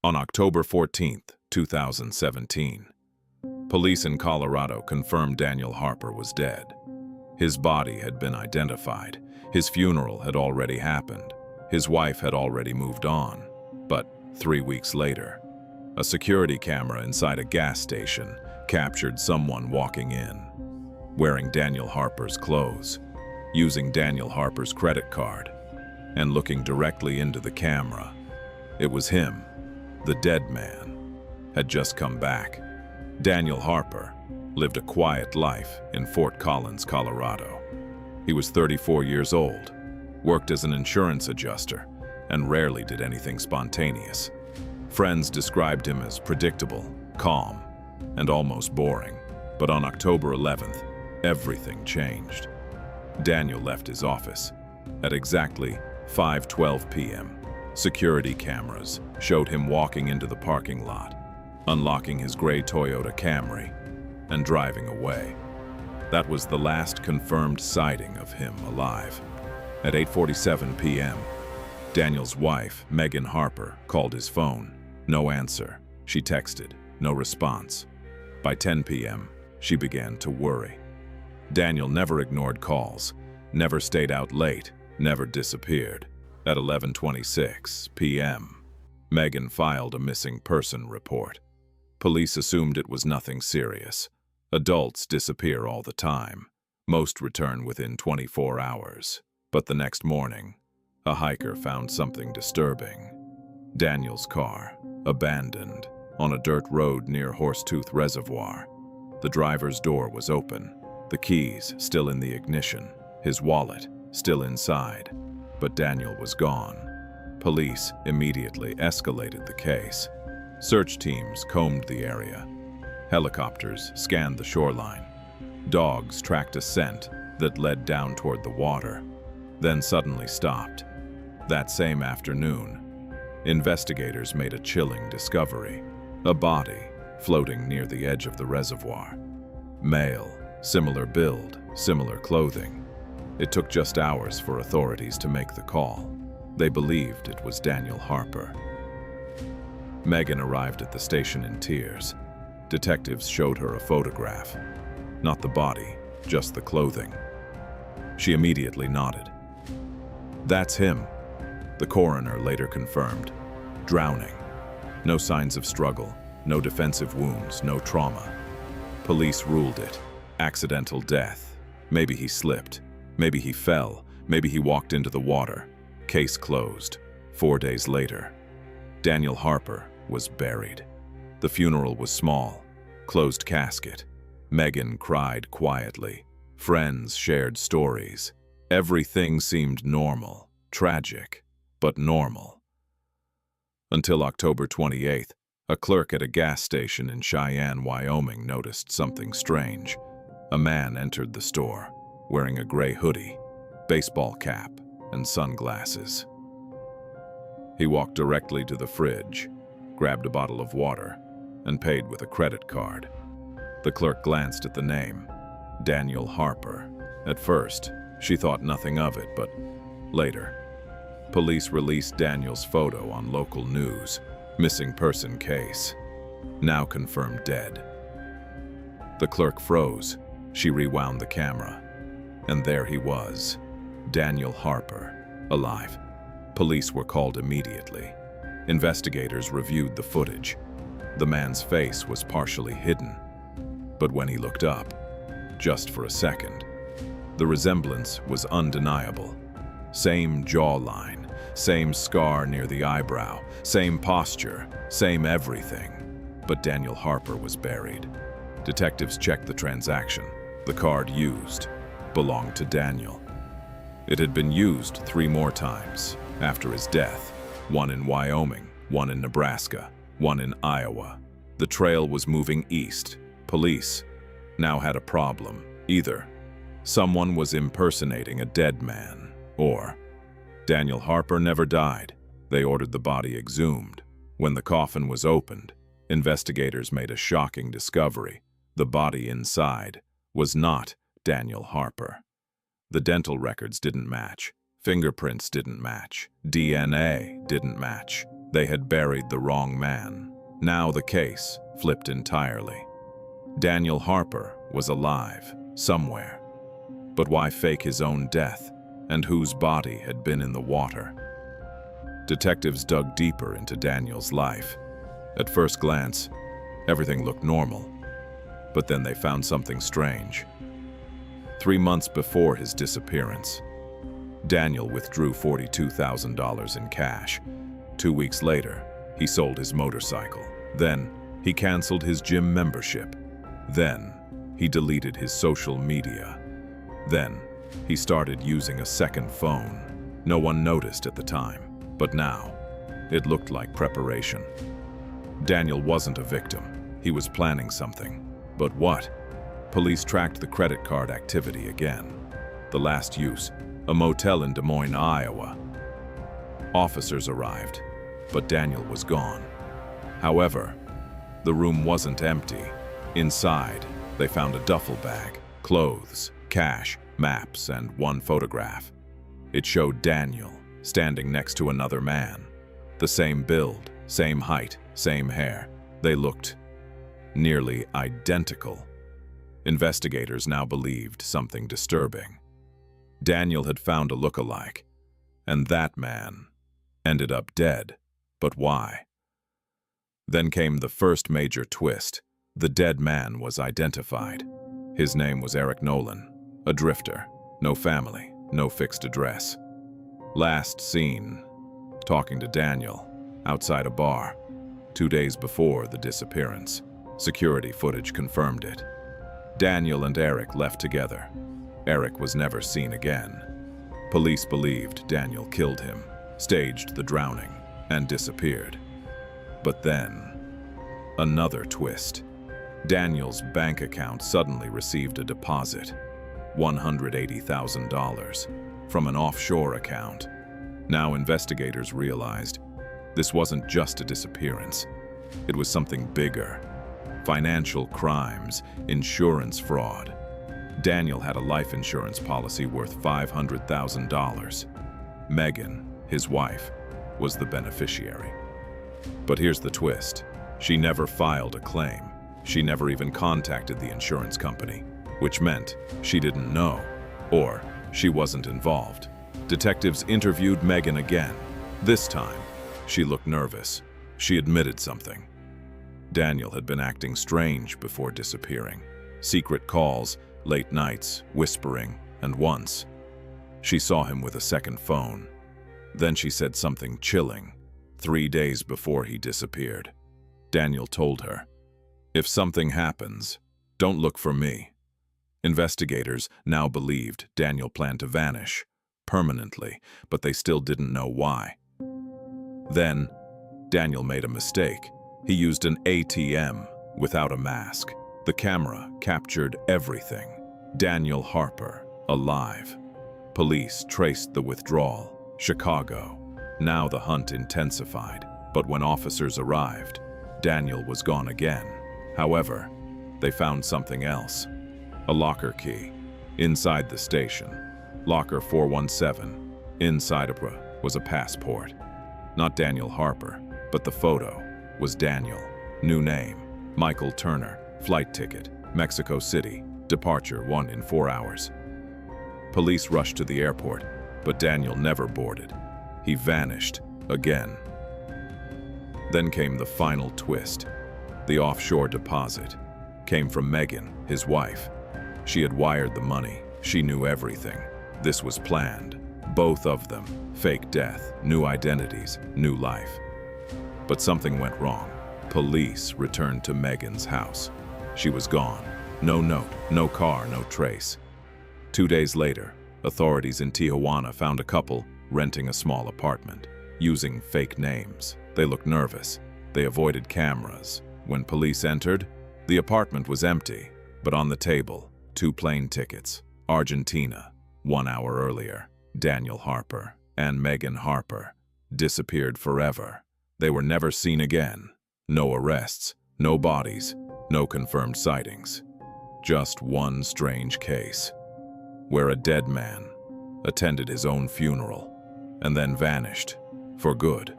On October 14, 2017, police in Colorado confirmed Daniel Harper was dead. His body had been identified. His funeral had already happened. His wife had already moved on. But 3 weeks later, a security camera inside a gas station captured someone walking in, wearing Daniel Harper's clothes, using Daniel Harper's credit card, and looking directly into the camera. It was him. The dead man had just come back. Daniel Harper lived a quiet life in Fort Collins, Colorado. He was 34 years old, worked as an insurance adjuster, and rarely did anything spontaneous. Friends described him as predictable, calm, and almost boring. But on October 11th, everything changed. Daniel left his office. At exactly 5:12 p.m., security cameras showed him walking into the parking lot, unlocking his gray Toyota Camry, and driving away. That was the last confirmed sighting of him alive. At 8:47 p.m., Daniel's wife, Megan Harper, called his phone. No answer. She texted. No response. By 10 p.m., she began to worry. Daniel never ignored calls, never stayed out late, never disappeared. At 11:26 p.m., Megan filed a missing person report. Police assumed it was nothing serious. Adults disappear all the time. Most return within 24 hours. But the next morning, a hiker found something disturbing. Daniel's car, abandoned, on a dirt road near Horsetooth Reservoir. The driver's door was open, the keys still in the ignition, his wallet still inside. But Daniel was gone. Police immediately escalated the case. Search teams combed the area. Helicopters scanned the shoreline. Dogs tracked a scent that led down toward the water, then suddenly stopped. That same afternoon, investigators made a chilling discovery: a body floating near the edge of the reservoir. Male, similar build, similar clothing. It took just hours for authorities to make the call. They believed it was Daniel Harper. Megan arrived at the station in tears. Detectives showed her a photograph. Not the body, just the clothing. She immediately nodded. That's him, the coroner later confirmed. Drowning. No signs of struggle, no defensive wounds, no trauma. Police ruled it accidental death. Maybe he slipped. Maybe he fell. Maybe he walked into the water. Case closed. 4 days later, Daniel Harper was buried. The funeral was small, closed casket. Megan cried quietly. Friends shared stories. Everything seemed normal, tragic, but normal. Until October 28th, a clerk at a gas station in Cheyenne, Wyoming noticed something strange. A man entered the store, wearing a gray hoodie, baseball cap, and sunglasses. He walked directly to the fridge, grabbed a bottle of water, and paid with a credit card. The clerk glanced at the name, Daniel Harper. At first, she thought nothing of it, but later, police released Daniel's photo on local news. Missing person case, now confirmed dead. The clerk froze. She rewound the camera. And there he was, Daniel Harper, alive. Police were called immediately. Investigators reviewed the footage. The man's face was partially hidden. But when he looked up, just for a second, the resemblance was undeniable. Same jawline, same scar near the eyebrow, same posture, same everything. But Daniel Harper was buried. Detectives checked the transaction. The card used belonged to Daniel. It had been used 3 more times after his death, one in Wyoming, one in Nebraska, one in Iowa. The trail was moving east. Police now had a problem. Either someone was impersonating a dead man, or Daniel Harper never died. They ordered the body exhumed. When the coffin was opened, investigators made a shocking discovery. The body inside was not Daniel Harper. The dental records didn't match. Fingerprints didn't match. DNA didn't match. They had buried the wrong man. Now the case flipped entirely. Daniel Harper was alive, somewhere. But why fake his own death, and whose body had been in the water? Detectives dug deeper into Daniel's life. At first glance, everything looked normal. But then they found something strange. 3 months before his disappearance, Daniel withdrew $42,000 in cash. 2 weeks later, he sold his motorcycle. Then, he canceled his gym membership. Then, he deleted his social media. Then, he started using a second phone. No one noticed at the time, but now, it looked like preparation. Daniel wasn't a victim. He was planning something. But what? Police tracked the credit card activity again. The last use, a motel in Des Moines, Iowa. Officers arrived, but Daniel was gone. However, the room wasn't empty. Inside, they found a duffel bag, clothes, cash, maps, and one photograph. It showed Daniel standing next to another man. The same build, same height, same hair. They looked nearly identical. Investigators now believed something disturbing. Daniel had found a look-alike, and that man ended up dead. But why? Then came the first major twist. The dead man was identified. His name was Eric Nolan, a drifter, no family, no fixed address. Last seen, talking to Daniel, outside a bar, 2 days before the disappearance. Security footage confirmed it. Daniel and Eric left together. Eric was never seen again. Police believed Daniel killed him, staged the drowning, and disappeared. But then, another twist. Daniel's bank account suddenly received a deposit, $180,000, from an offshore account. Now investigators realized this wasn't just a disappearance. It was something bigger. Financial crimes, insurance fraud. Daniel had a life insurance policy worth $500,000. Megan, his wife, was the beneficiary. But here's the twist. She never filed a claim. She never even contacted the insurance company, which meant she didn't know, or she wasn't involved. Detectives interviewed Megan again. This time, she looked nervous. She admitted something. Daniel had been acting strange before disappearing. Secret calls, late nights, whispering, and once, she saw him with a second phone. Then she said something chilling. 3 days before he disappeared, Daniel told her, "If something happens, don't look for me." Investigators now believed Daniel planned to vanish permanently, but they still didn't know why. Then, Daniel made a mistake. He used an ATM without a mask. The camera captured everything. Daniel Harper, alive. Police traced the withdrawal. Chicago. Now the hunt intensified. But when officers arrived, Daniel was gone again. However, they found something else. A locker key. Inside the station. Locker 417. Inside was a passport. Not Daniel Harper, but the photo was Daniel. New name, Michael Turner. Flight ticket, Mexico City. Departure 1 in 4 hours. Police rushed to the airport, but Daniel never boarded. He vanished again. Then came the final twist. The offshore deposit came from Megan, his wife. She had wired the money. She knew everything. This was planned. Both of them. Fake death, new identities, new life. But something went wrong. Police returned to Megan's house. She was gone. No note, no car, no trace. 2 days later, authorities in Tijuana found a couple renting a small apartment, using fake names. They looked nervous. They avoided cameras. When police entered, the apartment was empty, but on the table, 2 plane tickets. Argentina, 1 hour earlier. Daniel Harper and Megan Harper disappeared forever. They were never seen again. No arrests, no bodies, no confirmed sightings. Just one strange case, where a dead man attended his own funeral and then vanished for good.